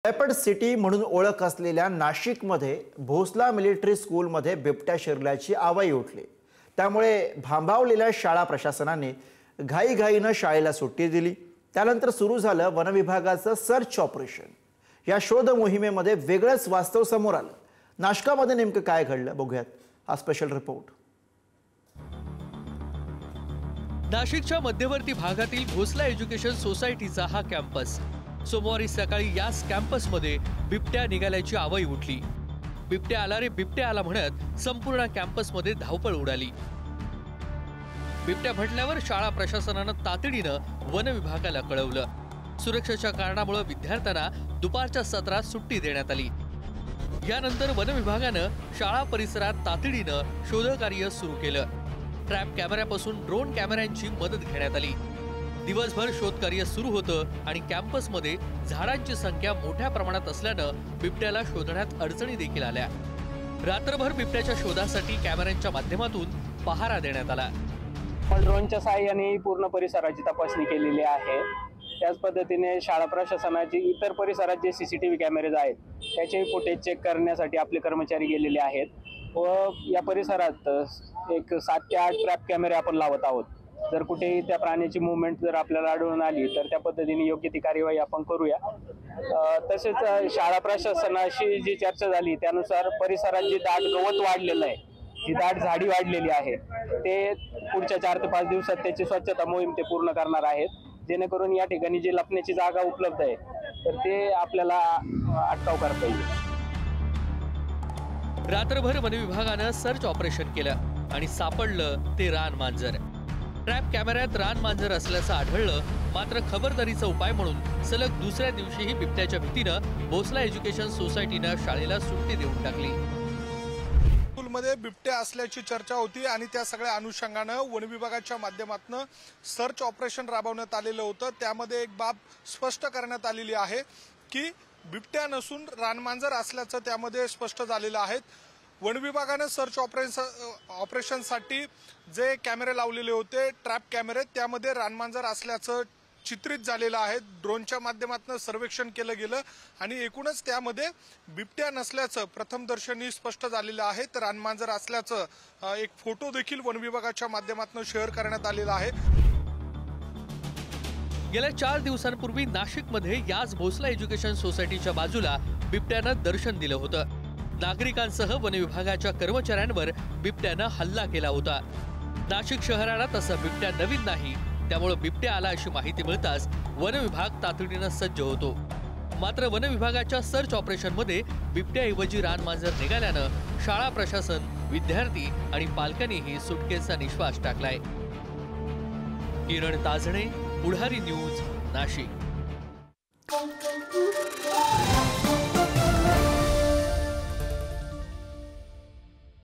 Leopard city म्हणून ओळख असलेल्या नाशिकमध्ये भोसला मिलिटरी स्कूलमध्ये बिबट्या शिरल्याची आवाई उठली। त्यामुळे भांबावलेल्या शाळा प्रशासनाने घाईघाईने शाळेला सुट्टी दिली। त्यानंतर सुरू झालं वन विभागाचं सर्च ऑपरेशन। या शोध मोहिमेमध्ये वेगळंच वास्तव समोर आलं। नाशिकमध्ये नेमकं काय घडलं बघूयात हा स्पेशल रिपोर्ट। नाशिकच्या मध्यवर्ती भागातील भोसला एज्युकेशन सोसायटीचा हा कॅम्पस। सोमवारी सकाळी याच कॅम्पसमध्ये बिबट्या निघाल्याची आवाई उठली। बिबट्या आला रे बिबट्या आला म्हणत संपूर्ण कॅम्पसमध्ये धावपळ उडाली। बिबट्या म्हटल्यावर शाळा प्रशासनानं तातडीनं वन विभागाला कळवलं। सुरक्षेच्या कारणामुळे विद्यार्थ्यांना दुपारच्या सत्रात सुट्टी देण्यात आली। यानंतर वन विभागानं शाळा परिसरात तातडीनं शोधकार्य सुरू केलं। ट्रॅप कॅमेऱ्यापासून ड्रोन कॅमेऱ्यांची मदत घेण्यात आली। दिवसभर शोधकार्य सुरू होतं आणि कॅम्पसमध्ये झाडांची संख्या मोठ्या प्रमाणात असल्यानं बिबट्याला शोधण्यात अडचणी देखील आल्या। रात्रभर बिबट्याच्या शोधासाठी कॅमेऱ्यांच्या माध्यमातून पहारा देण्यात आला। ड्रोनच्या सहाय्याने पूर्ण परिसराची तपासणी केलेली आहे। त्याच पद्धतीने शाळा प्रशासनाची इतर परिसरात जे सीसीटीव्ही कॅमेरेज आहेत त्याचे फुटेज चेक करण्यासाठी आपले कर्मचारी गेलेले आहेत व या परिसरात एक 7 ते 8 ट्रॅप कॅमेरे आपण लावत आहोत। जर कुठेही त्या प्राण्याची मूवमेंट जर आपल्याला आढळून आली तर त्या पद्धतीने योग्य ती कार्यवाही आपण करूया। तसेच शाळा प्रशासनाशी जी चर्चा झाली त्यानुसार परिसरात जे दाट गवत वाढलेलं आहे, जी दाट झाडी वाढलेली आहे, ते पुढच्या 4 ते 5 दिवसात त्याची स्वच्छता मोहीम ते पूर्ण करणार आहेत, जेणेकरून या ठिकाणी जी लपण्याची जागा उपलब्ध आहे तर ते आपल्याला अटकाव करता येईल। रात्रभर वन विभागानं सर्च ऑपरेशन केलं आणि सापडलं ते रान मांजर। ट्रॅप कॅमेऱ्यात रान मांजर असल्याचं आढळलं, मात्र खबरदारीचा उपाय म्हणून सलग दुसऱ्या दिवशीही बिबट्याच्या भीतीनं भोसला एज्युकेशन सोसायटीनं शाळेला सुट्टी देऊन टाकली। स्कूलमध्ये बिबट्या असल्याची चर्चा होती आणि त्या सगळ्या अनुषंगानं वन विभागाच्या माध्यमातून सर्च ऑपरेशन राबवण्यात आलेलं होतं। त्यामध्ये एक बाब स्पष्ट करण्यात आलेली आहे की बिबट्या नसून रानमांजर असल्याचं त्यामध्ये स्पष्ट झालेलं आहे। वन विभागाने सर्च ऑपरेशनसाठी जे कॅमेरे लावलेले होते ट्रॅप कॅमेरे, त्यामध्ये रानमांजर असल्याचं चित्रित झालेलं आहे। ड्रोनच्या माध्यमातून सर्वेक्षण केलं गेलं आणि एकूणच त्यामध्ये बिबट्या नसल्याचं प्रथमदर्शनी स्पष्ट झालेलं आहे। तर रानमांजर असल्याचं एक फोटो देखील वन विभागाच्या माध्यमातून शेअर करण्यात आलेला आहे। गेल्या 4 दिवसांपूर्वी नाशिकमध्ये याच भोसला एज्युकेशन सोसायटीच्या बाजूला बिबट्यानं दर्शन दिलं होतं। नागरिकांसह वन विभागाच्या कर्मचाऱ्यांवर बिबट्यानं हल्ला केला होता। नाशिक शहराला तसं बिबट्या नवीन नाही, त्यामुळे बिबट्या आला अशी माहिती मिळताच वन विभाग तातडीनं सज्ज होतो। मात्र वन विभागाच्या सर्च ऑपरेशनमध्ये बिबट्याऐवजी रानमांजर निघाल्यानं शाळा प्रशासन, विद्यार्थी आणि पालकांनीही सुटकेचा निश्वास टाकलाय। किरण ताजणे, पुढारी न्यूज, नाशिक।